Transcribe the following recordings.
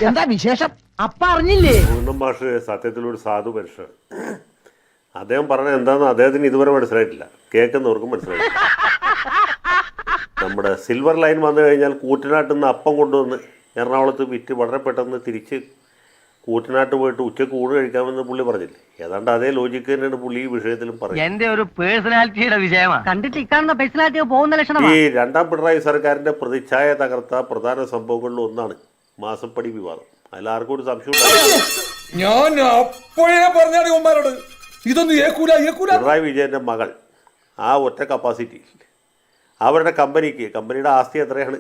എന്താ വിശേഷം? അപ്പ അറിഞ്ഞില്ലേ? പൂർണ്ണം മാഷ് സത്യത്തിലൊരു സാധു മനുഷ്യൻ. അദ്ദേഹം പറഞ്ഞത് എന്താണെന്ന് അദ്ദേഹത്തിന് ഇതുവരെ മനസ്സിലായിട്ടില്ല, കേൾക്കുന്നവർക്കും മനസ്സിലായിട്ടില്ല. നമ്മുടെ സിൽവർ ലൈൻ വന്നു കഴിഞ്ഞാൽ കൂറ്റനാട്ടിൽ നിന്ന് അപ്പം കൊണ്ടുവന്ന് എറണാകുളത്ത് വിറ്റ് വളരെ പെട്ടെന്ന് തിരിച്ച് കൂറ്റനാട്ട് പോയിട്ട് ഉച്ചക്ക് ഊണ് കഴിക്കാമെന്ന് പുള്ളി പറഞ്ഞില്ലേ? ഏതാണ്ട് അതേ ലോജിക്ക് തന്നെയാണ് പുള്ളി ഈ വിഷയത്തിലും പറയുന്നത്. എന്റെ ഒരു പേഴ്സണാലിറ്റിയുടെ വിഷയമാണ്. കണ്ടിട്ട് ഇക്കാണുന്ന പേഴ്സണാലിറ്റി പോകുന്ന ലക്ഷണം. ഈ രണ്ടാം പിണറായി സർക്കാരിന്റെ പ്രതിച്ഛായ തകർത്ത പ്രധാന സംഭവങ്ങളിൽ ഒന്നാണ് മാസപ്പടി വിവാദം. അതിലാർക്കും ഒരു സംശയം ഞാൻ അപ്പോഴേ പറഞ്ഞാണ് ഉമ്മാരോട് ഇതൊന്നും പിണറായി വിജയന്റെ മകൾ ആ ഒറ്റ കപ്പാസിറ്റി അവരുടെ കമ്പനിയുടെ ആസ്തി എത്രയാണ്,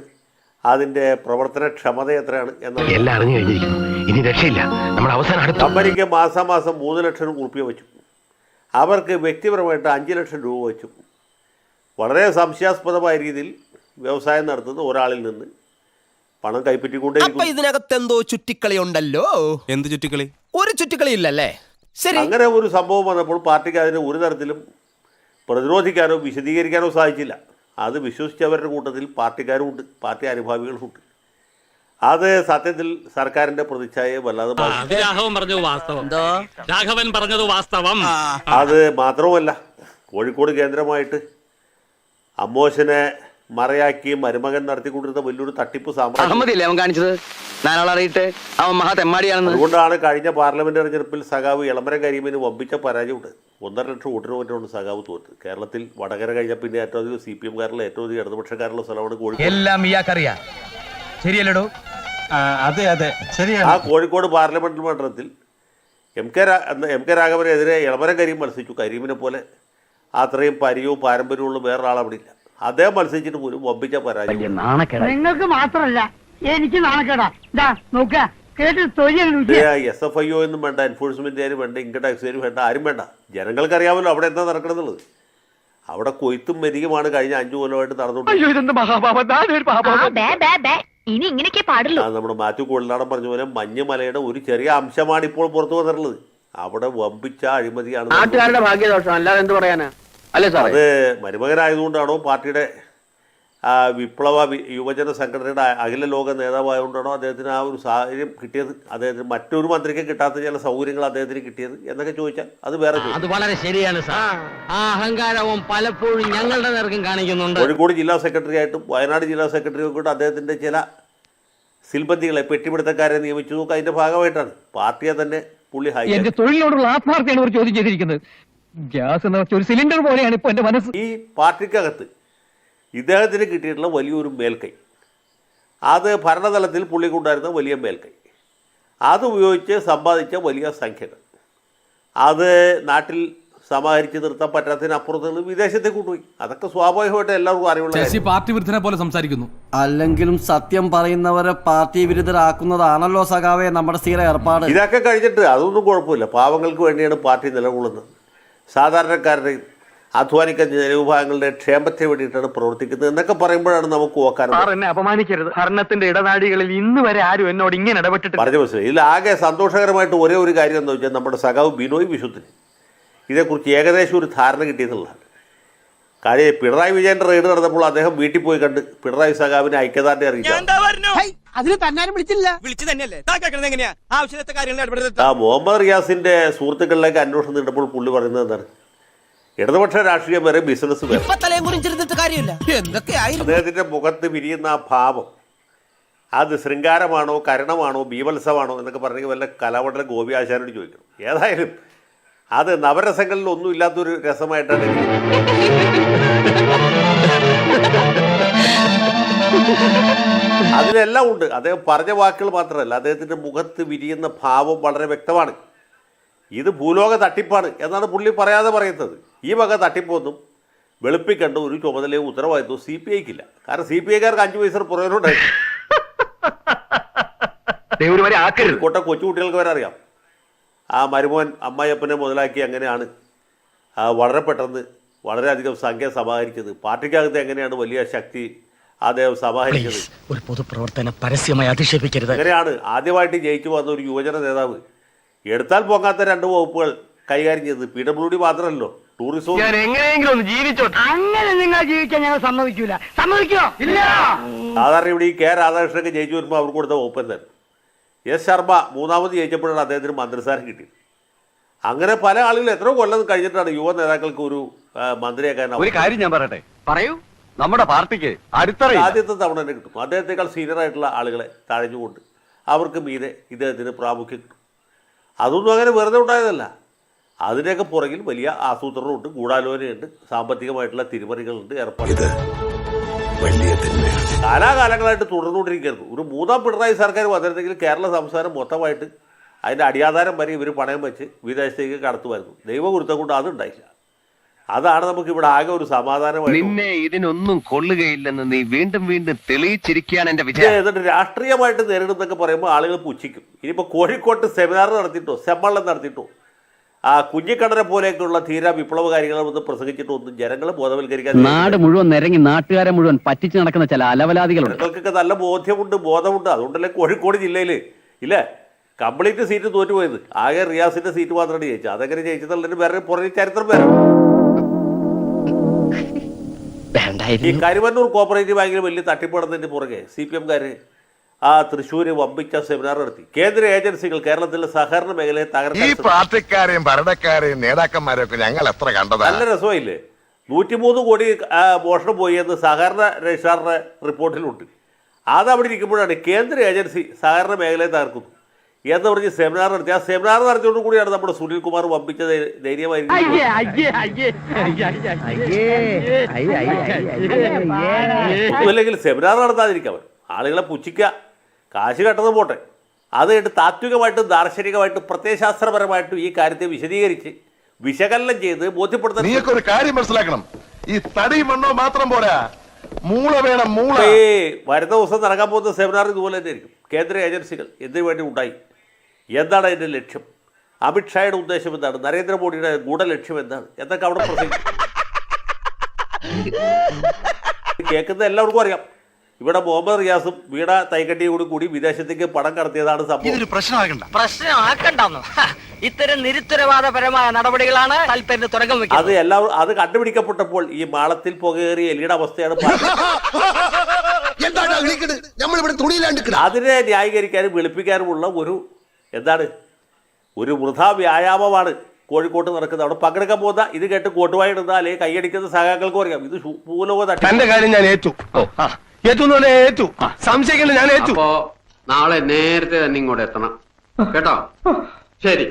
അതിന്റെ പ്രവർത്തനക്ഷമത എത്രയാണ് എന്നത് കമ്പനിക്ക് മാസം 3 ലക്ഷം രൂപ വെച്ചു, അവർക്ക് വ്യക്തിപരമായിട്ട് 5 ലക്ഷം രൂപ വെച്ചു. വളരെ സംശയാസ്പദമായ രീതിയിൽ വ്യവസായം നടത്തുന്ന ഒരാളിൽ നിന്ന് പണം കൈപ്പറ്റിക്കൊണ്ടേയിരിക്കും. ഇതിനകത്ത് എന്തോ ചുറ്റിക്കളി ഉണ്ടല്ലോ. എന്ത് ചുറ്റിക്കളി? ഒരു ചുറ്റിക്കളി ഇല്ലല്ലേ? ശരി. അങ്ങനെ ഒരു സംഭവം വന്നപ്പോൾ പാർട്ടിക്ക് അതിനെ ഒരു തരത്തിലും പ്രതിരോധിക്കാനോ വിശദീകരിക്കാനോ സാധിച്ചില്ല. അത് വിശ്വസിച്ചവരുടെ കൂട്ടത്തിൽ പാർട്ടിക്കാരും ഉണ്ട്, പാർട്ടി അനുഭാവികളുമുണ്ട്. അത് സത്യത്തിൽ സർക്കാരിന്റെ പ്രതിച്ഛായയെ വല്ലാതെ അത് മാത്രവുമല്ല, കോഴിക്കോട് കേന്ദ്രമായിട്ട് അമ്മോശനെ മറയാക്കി മരുമകൻ നടത്തിക്കൊണ്ടിരുന്ന വലിയൊരു തട്ടിപ്പ് അതുകൊണ്ടാണ് കഴിഞ്ഞ പാർലമെന്റ് തെരഞ്ഞെടുപ്പിൽ സഖാവ് എളമരം കരീമിന് വമ്പിച്ച പരാജയമുണ്ട്. 1.5 ലക്ഷം വോട്ടിന് വേണ്ടിയാണ് സഖാവ് തോറ്റ്. കേരളത്തിൽ വടകര കഴിഞ്ഞ പിന്നെ ഏറ്റവും അധികം CPM കാരിലെ ഏറ്റവും അധികം ഇടതുപക്ഷക്കാരുള്ള സ്ഥലമാണ് കോഴിക്കോട്. ആ കോഴിക്കോട് പാർലമെന്റ് മണ്ഡലത്തിൽ എം കെ രാഘവനെതിരെ എളമരം കരീം മത്സരിച്ചു. കരീമിനെ പോലെ അത്രയും പരിചയവും പാരമ്പര്യമുള്ള വേറൊരാൾ അവിടെ ഇല്ല. അദ്ദേഹം മത്സരിച്ചിട്ട് പോലും വമ്പിച്ച പരാജയം. നിങ്ങൾക്ക് മാത്രമല്ല എനിക്ക് നാണക്കേടാ. SFIO എന്നും വേണ്ട, എൻഫോഴ്സ്മെന്റുകാരും വേണ്ട, ഇൻകം ടാക്സുകാരും വേണ്ട, ആരും വേണ്ട. ജനങ്ങൾക്കറിയാമല്ലോ അവിടെ എന്താ നടക്കണമെന്നുള്ളത്. അവിടെ കൊയ്ത്തും മെതിയുമാണ് കഴിഞ്ഞ 5 കൊല്ലമായിട്ട് നടന്നുകൊണ്ടിരിക്കുന്നത്. നമ്മുടെ മാത്യു കോളിനാടൻ പറഞ്ഞ പോലെ മഞ്ഞുമലയുടെ ഒരു ചെറിയ അംശമാണ് ഇപ്പോൾ പുറത്തു വന്നിട്ടുള്ളത്. അവിടെ വമ്പിച്ച അഴിമതിയാണ്. അത് മരുമകനായതുകൊണ്ടാണോ, പാർട്ടിയുടെ വിപ്ലവ യുവജന സംഘടനയുടെ അഖില ലോക നേതാവായതുകൊണ്ടാണോ അദ്ദേഹത്തിന് ആ ഒരു സാഹചര്യം കിട്ടിയത്, അദ്ദേഹത്തിന് മറ്റൊരു മന്ത്രിക്ക് കിട്ടാത്ത ചില സൗകര്യങ്ങൾ അദ്ദേഹത്തിന് കിട്ടിയത് എന്നൊക്കെ ചോദിച്ചാൽ അത് വേറെ. അത് വളരെ ശരിയാണ് സാർ. ആ അഹങ്കാരവും പലപ്പോഴും ഞങ്ങളുടെ നേർക്കും കാണിക്കുന്നുണ്ട്. കോഴിക്കോട് ജില്ലാ സെക്രട്ടറി ആയിട്ടും വയനാട് ജില്ലാ സെക്രട്ടറി ആയിട്ടും അദ്ദേഹത്തിന്റെ ചില സിൽബന്തികളെ പെട്ടിപിടുത്തക്കാരെ നിയമിച്ചു നോക്കുക. അതിന്റെ ഭാഗമായിട്ടാണ് പാർട്ടിയെ തന്നെ പുള്ളി എന്റെ തൊഴിലിനോടുള്ള ആത്മാർത്ഥയാണ് ഒരു ചോദ്യം ചെയ്തിരിക്കുന്നത്. ഗ്യാസ് എന്ന് വെച്ച ഒരു സിലിണ്ടർ പോലെയാണ് ഇപ്പൊ എന്റെ മനസ്സ്. ഈ പാർട്ടിക്കകത്ത് ഇദ്ദേഹത്തിന് കിട്ടിയിട്ടുള്ള വലിയൊരു മേൽക്കൈ, അത് ഭരണതലത്തിൽ പുള്ളിക്കുണ്ടായിരുന്ന വലിയ മേൽക്കൈ, അത് ഉപയോഗിച്ച് സമ്പാദിച്ച വലിയ സംഖ്യകൾ, അത് നാട്ടിൽ സമാഹരിച്ച് നിർത്താൻ പറ്റാത്തതിനപ്പുറത്ത് വിദേശത്തേക്ക് കൊണ്ടുപോയി. അതൊക്കെ സ്വാഭാവികമായിട്ട് എല്ലാവർക്കും അറിവുള്ള പാർട്ടി വിരുദ്ധനെ പോലെ സംസാരിക്കുന്നു. അല്ലെങ്കിലും സത്യം പറയുന്നവരെ പാർട്ടി വിരുദ്ധരാക്കുന്നതാണല്ലോ സഖാവേ നമ്മുടെ സ്ഥിര ഏർപ്പാട്. ഇതൊക്കെ കഴിഞ്ഞിട്ട് അതൊന്നും കുഴപ്പമില്ല. പാവങ്ങൾക്ക് വേണ്ടിയാണ് പാർട്ടി നിലകൊള്ളുന്നത്. സാധാരണക്കാരുടെ അധ്വാനിക്കുന്ന ജനവിഭാഗങ്ങളുടെ ക്ഷേമത്തെ വേണ്ടിയിട്ടാണ് പ്രവർത്തിക്കുന്നത് എന്നൊക്കെ പറയുമ്പോഴാണ് നമുക്ക് ഓക്കാൻ. എന്നെ അപമാനിക്കരുത്. ഭരണത്തിന്റെ ഇടനാഴികളിൽ ഇന്ന് വരെ ആരും എന്നോട് ഇങ്ങനെ ഇടപെട്ടിട്ട് പറഞ്ഞു മനസ്സിലായി. ഇതിലാകെ സന്തോഷകരമായിട്ട് ഒരേ ഒരു കാര്യം എന്താ വെച്ചാൽ നമ്മുടെ സഖാവ് ബിനോയ് വിശ്വത്തിന് ഇതേക്കുറിച്ച് ഏകദേശം ഒരു ധാരണ കിട്ടിയെന്നുള്ളതാണ്. കാര്യം പിണറായി വിജയന്റെ റെയ്ഡ് നടന്നപ്പോൾ അദ്ദേഹം വീട്ടിൽ പോയി കണ്ട് പിണറായി സഖാവിനെ ഐക്യദാർഢ്യം അറിയിച്ചു. മുഹമ്മദ് റിയാസിന്റെ സുഹൃത്തുക്കളിലേക്ക് അന്വേഷണം നീണ്ടപ്പോൾ പുള്ളി പറയുന്നത് എന്താണ്? ഇടതുപക്ഷ രാഷ്ട്രീയം വരെ ബിസിനസ് വേറെ. അദ്ദേഹത്തിന്റെ മുഖത്ത് വിരിയുന്ന ആ ഭാവം, അത് ശൃംഗാരമാണോ കരുണമാണോ ബീവത്സമാണോ എന്നൊക്കെ പറഞ്ഞെങ്കിൽ വല്ല കലാമണ്ഡലം ഗോപി ആശാനോട് ചോദിക്കണം. ഏതായാലും അത് നവരസങ്ങളിൽ ഒന്നും ഇല്ലാത്തൊരു രസമായിട്ടാണ് അതിലെല്ലാം ഉണ്ട്. അദ്ദേഹം പറഞ്ഞ വാക്കുകൾ മാത്രമല്ല, അദ്ദേഹത്തിൻ്റെ മുഖത്ത് വിരിയുന്ന ഭാവം വളരെ വ്യക്തമാണ്. ഇത് ഭൂലോക തട്ടിപ്പാണ് എന്നാണ് പുള്ളി പറയാതെ പറയുന്നത്. ഈ വക തട്ടിപ്പൊന്നും വെളുപ്പിക്കണ്ട ഒരു ചുമതലയും ഉത്തരവാദിത്വവും CPIക്കില്ല. കാരണം CPIക്കാർക്ക് 5 പൈസ പുറകിലുണ്ടായിരുന്നു. കൊച്ചു കുട്ടികൾക്ക് വരെ അറിയാം ആ മരുമോൻ അമ്മായിയപ്പനെ മുതലാക്കി എങ്ങനെയാണ് വളരെ പെട്ടെന്ന് വളരെയധികം സംഖ്യ സമാഹരിച്ചത്, പാർട്ടിക്കകത്ത് എങ്ങനെയാണ് വലിയ ശക്തി അദ്ദേഹം സമാഹരിച്ചത്. ഒരു പൊതുപ്രവർത്തനം പരസ്യമായി അധിക്ഷേപിക്കരുത്. അങ്ങനെയാണ് ആദ്യമായിട്ട് ജയിച്ചു വന്ന ഒരു യുവജന നേതാവ് എടുത്താൽ പോകാത്ത 2 വകുപ്പുകൾ കൈകാര്യം ചെയ്തത്. PWD മാത്രമല്ലോ, ടൂറിസവും ഞാൻ എങ്ങനെയെങ്കിലും ഒന്ന് ജീവിച്ചോട്ടെ. അങ്ങനെ നിങ്ങൾ ജീവിക്കാൻ ഞങ്ങൾ സമ്മതിക്കൂല. സമ്മതിക്കോ? ഇല്ല. സാധാരണ ഇവിടെ ഈ കെ രാധാകൃഷ്ണനൊക്കെ ജയിച്ചു വരുമ്പോൾ അവർക്ക് കൊടുത്ത വകുപ്പ് എന്താണ്? എസ് ശർമ്മ മൂന്നാമത് ജയിച്ചപ്പോഴാണ് അദ്ദേഹത്തിന് മന്ത്രിസ്ഥാനം കിട്ടിയത്. അങ്ങനെ പല ആളുകളും എത്രയോ കൊല്ലം കഴിഞ്ഞിട്ടാണ് യുവ നേതാക്കൾക്ക് ഒരു മന്ത്രിയാക്കാൻ. ഒരു കാര്യം ഞാൻ പറയട്ടെ. പറയൂ. നമ്മുടെ പാർട്ടിക്ക് ആദ്യത്തെ തവണ തന്നെ കിട്ടും. അദ്ദേഹത്തെക്കാൾ സീനിയർ ആയിട്ടുള്ള ആളുകളെ തഴഞ്ഞുകൊണ്ട് അവർക്ക് മീതെ ഇദ്ദേഹത്തിന് പ്രാമുഖ്യം കിട്ടും. അതൊന്നും അങ്ങനെ വെറുതെ ഉണ്ടായതല്ല. അതിൻ്റെയൊക്കെ പുറകിൽ വലിയ ആസൂത്രണമുണ്ട്, ഗൂഢാലോചനയുണ്ട്, സാമ്പത്തികമായിട്ടുള്ള തിരിമറികളുണ്ട്, ഏർപ്പാടുണ്ട്. കാലാകാലങ്ങളായിട്ട് തുടർന്നുകൊണ്ടിരിക്കുകയായിരുന്നു. ഒരു മൂന്നാം പിണറായി സർക്കാർ വന്നിരുന്നെങ്കിൽ കേരള സംസ്ഥാനം മൊത്തമായിട്ട് അതിൻ്റെ അടിയാധാരം വരെ ഇവർ പണയം വെച്ച് വിദേശത്തേക്ക് കടത്തുമായിരുന്നു. ദൈവഗുരുത്തം കൊണ്ട് അതുണ്ടായില്ല. അതാണ് നമുക്ക് ഇവിടെ ആകെ ഒരു സമാധാനമായി. നിന്നെ ഇതിനൊന്നും കൊള്ളുകയില്ലെന്ന് നീ വീണ്ടും വീണ്ടും തെളിയിച്ചിരിക്കുകയാണ് എന്റെ വിജയം. എന്നിട്ട് രാഷ്ട്രീയമായിട്ട് നേരിടുന്നൊക്കെ പറയുമ്പോൾ ആളുകൾ പുച്ഛിക്കും. ഇനിയിപ്പോൾ കോഴിക്കോട്ട് സെമിനാർ നടത്തിയിട്ടോ സമ്മേളനം നടത്തിയിട്ടോ കുഞ്ഞിക്കണ്ണനെ പോലെയൊക്കെയുള്ള തീരാ വിപ്ലവകാരികളൊന്നും പ്രസംഗിച്ചിട്ടോ ഒന്നും ജനങ്ങളെ ബോധവൽക്കരിക്കാൻ നാട് മുഴുവൻ നിരങ്ങി നാട്ടുകാരെ മുഴുവൻ പറ്റിച്ച് നടക്കുന്ന ചില അലവലാദികളുണ്ട്. ജനങ്ങൾക്കൊക്കെ നല്ല ബോധമുണ്ട്. അതുകൊണ്ടല്ലേ കോഴിക്കോട് ജില്ലയിൽ ഇല്ലേ കംപ്ലീറ്റ് സീറ്റ് തോറ്റുപോയത്. ആകെ റിയാസിന്റെ സീറ്റ് മാത്രമാണ് ജയിച്ചത്. അതെങ്ങനെ ജയിച്ചതുള്ളതിന് വേറെ പുറകെ ചരിത്രം വേറെ. ഈ കരുവന്നൂർ കോപ്പറേറ്റീവ് ബാങ്കിൽ വലിയ തട്ടിപ്പടന്നതിന് പുറകെ CPM-കാർ തൃശ്ശൂര് വമ്പിച്ച സെമിനാർ നടത്തി. കേന്ദ്ര ഏജൻസികൾ കേരളത്തിലെ സഹകരണ മേഖലയെ തകർക്കാൻ. ഈ പാർട്ടിക്കാരെയും ഭരണക്കാരെയും നേതാക്കന്മാരെയൊക്കെ ഞങ്ങൾ എത്ര കണ്ടതാ. നല്ല രസമായില്ലേ? 103 കോടി മോഷണം പോയി എന്ന് സഹകരണ രജിസ്ട്രാറിന്റെ റിപ്പോർട്ടിലുണ്ട്. അതവിടെ ഇരിക്കുമ്പോഴാണ് കേന്ദ്ര ഏജൻസി സഹകരണ മേഖലയെ തകർക്കുന്നു എന്ന് പറഞ്ഞ് സെമിനാർ നടത്തി. ആ സെമിനാർ നടത്തിയോട് കൂടിയാണ് നമ്മുടെ സുനിൽകുമാർ വമ്പിച്ച ധൈര്യമായിരിക്കും. ഒന്നുമില്ലെങ്കിൽ സെമിനാർ നടത്താതിരിക്കാൻ ആളുകളെ പുച്ഛിക്കുക, കാശ് കെട്ടത് പോട്ടെ. അത് കഴിഞ്ഞിട്ട് താത്വികമായിട്ടും ദാർശനികമായിട്ടും പ്രത്യയശാസ്ത്രപരമായിട്ടും ഈ കാര്യത്തെ വിശദീകരിച്ച് വിശകലനം ചെയ്ത് ബോധ്യപ്പെടുത്താൻ. നീയൊക്കെ ഒരു കാര്യം മനസ്സിലാക്കണം. ഈ തടി മണ്ണോ മാത്രം പോരാ, മൂള വേണം. മൂള വരുന്ന ദിവസം നടക്കാൻ പോകുന്ന സെമിനാർ ഇതുപോലെ തന്നെ ആയിരിക്കും. കേന്ദ്ര ഏജൻസികൾ എന്തിനു വേണ്ടി ഉണ്ടായി, എന്താണ് അതിൻ്റെ ലക്ഷ്യം, അമിത്ഷായുടെ ഉദ്ദേശം എന്താണ്, നരേന്ദ്രമോദിയുടെ ഗൂഢലക്ഷ്യം എന്താണ് എന്നൊക്കെ അവിടെ പ്രസംഗിക്കും. കേൾക്കുന്ന എല്ലാവർക്കും അറിയാം. ഇവിടെ മുഹമ്മദ് റിയാസും വീണ തൈക്കട്ടിയും കൂടി വിദേശത്തേക്ക് പണം കടത്തിയതാണ് സംഭവം. പ്രശ്നമാക്കണ്ടെന്നോ? ഇത്തരം നിരുത്തരവാദപരമായ നടപടികളാണ് താല്പര്യം തുടക്കം വെക്കുന്നത്. അത് എല്ലാവരും അത് കണ്ടുപിടിക്കപ്പെട്ടപ്പോൾ ഈ മാളത്തിൽ പുകയേറിയ എലിയുടെ അവസ്ഥയാണ്. അതിനെ ന്യായീകരിക്കാനും വെളുപ്പിക്കാനുമുള്ള ഒരു എന്താണ് ഒരു വൃഥാ വ്യായാമമാണ് കോഴിക്കോട്ട് നടക്കുന്നത്. അവിടെ പങ്കെടുക്കാൻ പോകുന്ന ഇത് കേട്ട് കോട്ടുവായി ഇടുന്ന അല്ലെങ്കിൽ കൈയടിക്കുന്ന സഹാക്കൾക്കും അറിയാം ഇത് പൂലോ തട്ടി. തന്റെ കാര്യം ഞാൻ ഏറ്റു. ഏറ്റു സംശയിക്കണ്ട, ഞാൻ ഏറ്റു. നാളെ നേരത്തെ തന്നെ ഇങ്ങോട്ട് എത്തണം കേട്ടോ. ശരി.